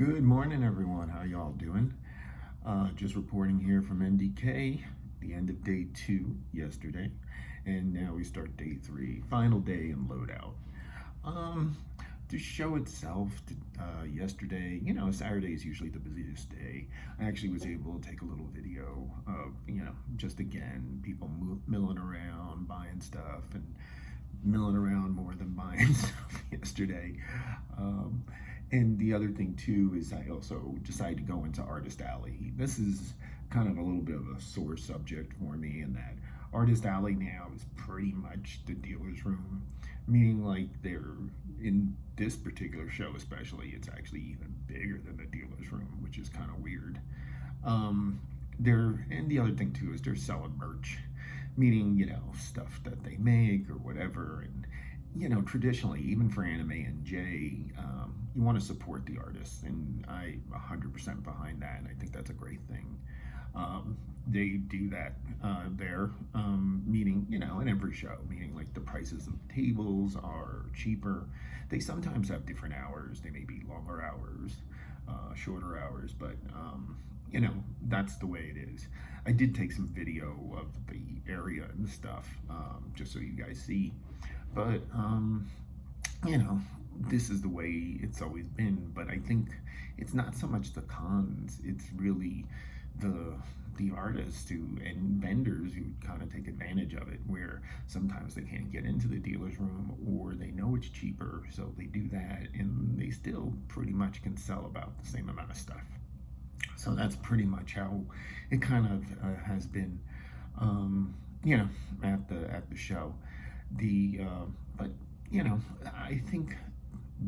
Good morning, everyone. How y'all doing? Just reporting here from NDK, the end of day 2 yesterday, and now we start day 3, final day in loadout. Um, the show itself, yesterday, Saturday is usually the busiest day. I actually was able to take a little video of, just again, people milling around, buying stuff, and milling around more than buying stuff yesterday. Um, and the other thing too is I also decided to go into Artist Alley. This is kind of a little bit of a sore subject for me in that Artist Alley now is pretty much the dealer's room, meaning like they're in this particular show especially, it's actually even bigger than the dealer's room, which is kind of weird. And the other thing too is they're selling merch, meaning stuff that they make or whatever. And traditionally, even for AnimeNJ, you want to support the artists, and I 100% behind that, and I think that's a great thing. They do that there, meaning, in every show, meaning like the prices of tables are cheaper. They sometimes have different hours. They may be longer hours, shorter hours, but, that's the way it is. I did take some video of the area and stuff, just so you guys see. But, this is the way it's always been. But I think it's not so much the cons, it's really the artists and vendors who kind of take advantage of it, where sometimes they can't get into the dealer's room or they know it's cheaper, so they do that, and they still pretty much can sell about the same amount of stuff. So that's pretty much how it kind of has been, at the show. But I think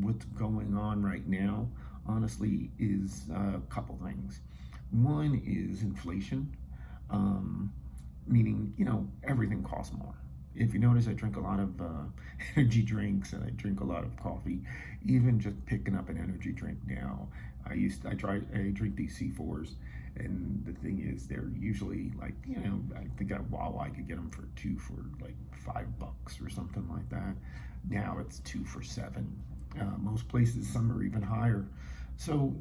what's going on right now, honestly, is a couple things. One is inflation, meaning everything costs more. If you notice, I drink a lot of energy drinks and I drink a lot of coffee. Even just picking up an energy drink now, I drink these C4s, and the thing is, they're usually like, I think at Wawa I could get them for 2 for like $5 or something like that. Now it's 2 for $7. Most places, some are even higher. So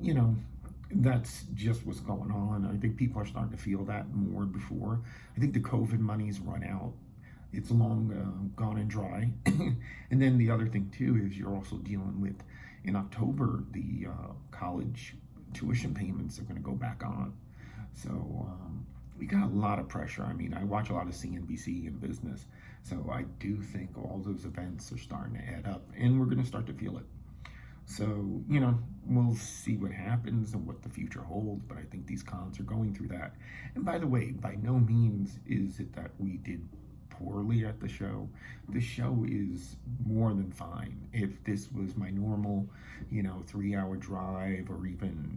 that's just what's going on. I think people are starting to feel that more before. I think the COVID money's run out. It's long gone and dry. And then the other thing too is you're also dealing with, in October, the college tuition payments are going to go back on. So we got a lot of pressure. I mean, I watch a lot of CNBC and business, so I do think all those events are starting to add up, and we're going to start to feel it. So, we'll see what happens and what the future holds, but I think these cons are going through that. And by the way, by no means is it that we did poorly at the show. The show is more than fine. If this was my normal, 3-hour drive, or even,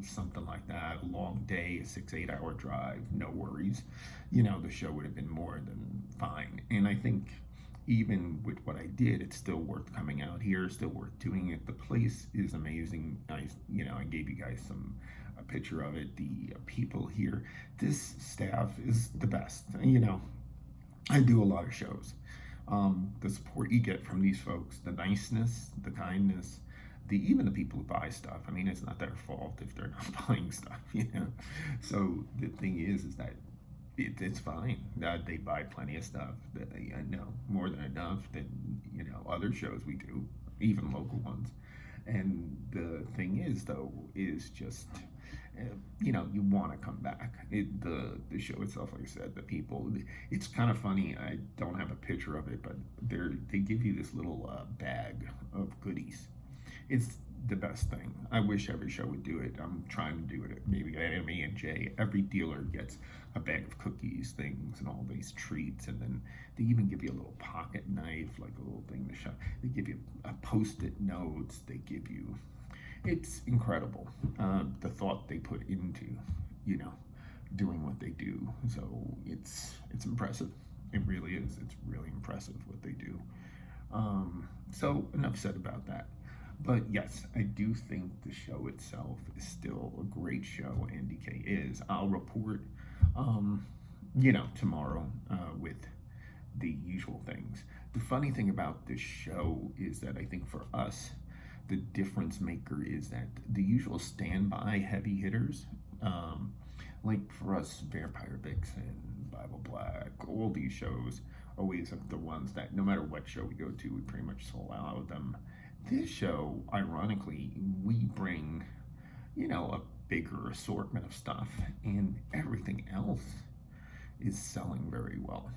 something like that, a long day, a 6-8 hour drive, no worries. The show would have been more than fine. And I think even with what I did, it's still worth coming out here, still worth doing it. The place is amazing. I gave you guys a picture of it. The people here, this staff is the best. I do a lot of shows. The support you get from these folks, the niceness, the kindness, even the people who buy stuff. I mean, it's not their fault if they're not buying stuff, So the thing is that it's fine. They buy plenty of stuff. I know more than enough than other shows we do, even local ones. And the thing is, though, is just you want to come back. The show itself, like I said, the people. It's kind of funny. I don't have a picture of it, but they give you this little bag of goodies. It's the best thing. I wish every show would do it. I'm trying to do it. Maybe at AnimeNJ, every dealer gets a bag of cookies, things, and all these treats, and then they even give you a little pocket knife, like a little thing to shop. They give you a post-it notes. They give you. It's incredible, the thought they put into, doing what they do. So it's impressive. It really is. It's really impressive what they do. So enough said about that. But yes, I do think the show itself is still a great show. NDK is. I'll report, tomorrow with the usual things. The funny thing about this show is that I think for us, The difference maker is that the usual standby heavy hitters, like for us, Vampire Vixen, Bible Black, all these shows always have the ones that no matter what show we go to, we pretty much sold out of them. This show, ironically, we bring, a bigger assortment of stuff, and everything else is selling very well.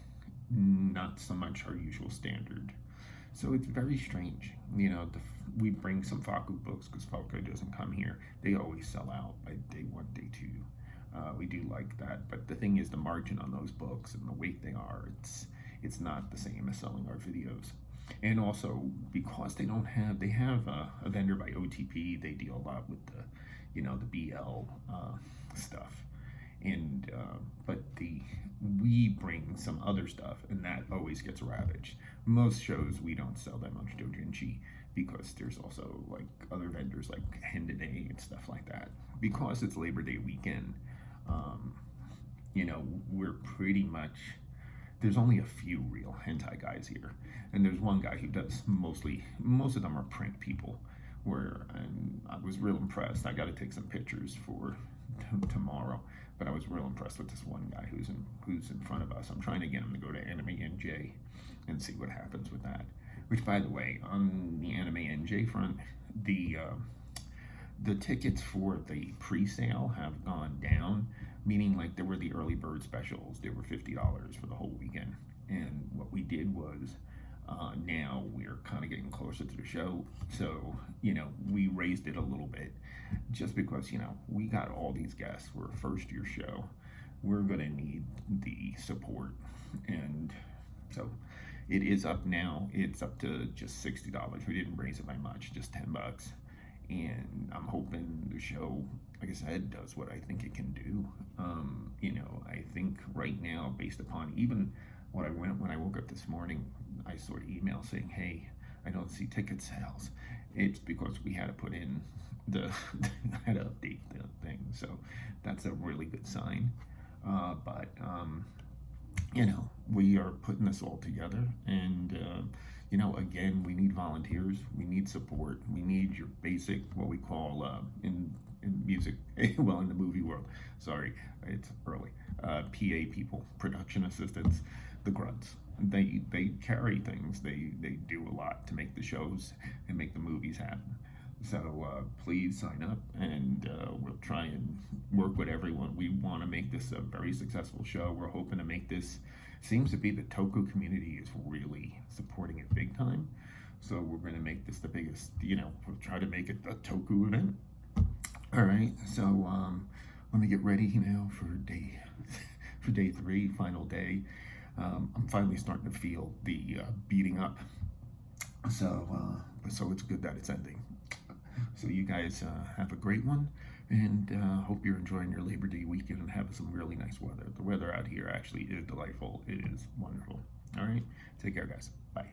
Not so much our usual standard. So it's very strange. We bring some Faku books because Faku doesn't come here. They always sell out by day one, day two. We do like that, but the thing is, the margin on those books and the weight they are, it's not the same as selling our videos. And also because they have a vendor by OTP. They deal a lot with the BL stuff, and but we bring some other stuff, and that always gets ravaged. Most shows we don't sell that much doujinshi because there's also like other vendors like NDK and stuff like that. Because it's Labor Day weekend, we're pretty much, there's only a few real hentai guys here, and there's one guy who does most of them are prank people. And I was real impressed. I got to take some pictures for tomorrow, but I was real impressed with this one guy who's in front of us. I'm trying to get him to go to AnimeNJ and see what happens with that. Which, by the way, on the AnimeNJ front, the tickets for the pre-sale have gone down, meaning like there were the early bird specials. They were $50 for the whole weekend, and what we did was, now we're kind of getting closer to the show, so we raised it a little bit, just because we got all these guests. We're a first year show. We're gonna need the support, and so it is up now. It's up to just $60. We didn't raise it by much, just $10, and I'm hoping the show, like I said, does what I think it can do. I think right now, based upon even when I woke up this morning, I saw an email saying, hey, I don't see ticket sales. It's because we had to put in I had to update the thing. So that's a really good sign. But we are putting this all together, and again, we need volunteers, we need support, we need your basic, what we call in music, well, in the movie world, sorry, it's early, PA people, production assistants, the grunts. They carry things. They do a lot to make the shows and make the movies happen. So please sign up, and we'll try and work with everyone. We want to make this a very successful show. We're hoping to make this, seems to be the Toku community is really supporting it big time. So we're going to make this the biggest, we'll try to make it a Toku event. All right, so let me get ready now for day 3, final day. I'm finally starting to feel the beating up. So it's good that it's ending. So you guys have a great one, and hope you're enjoying your Labor Day weekend and have some really nice weather. The weather out here actually is delightful. It is wonderful. All right, take care, guys. Bye.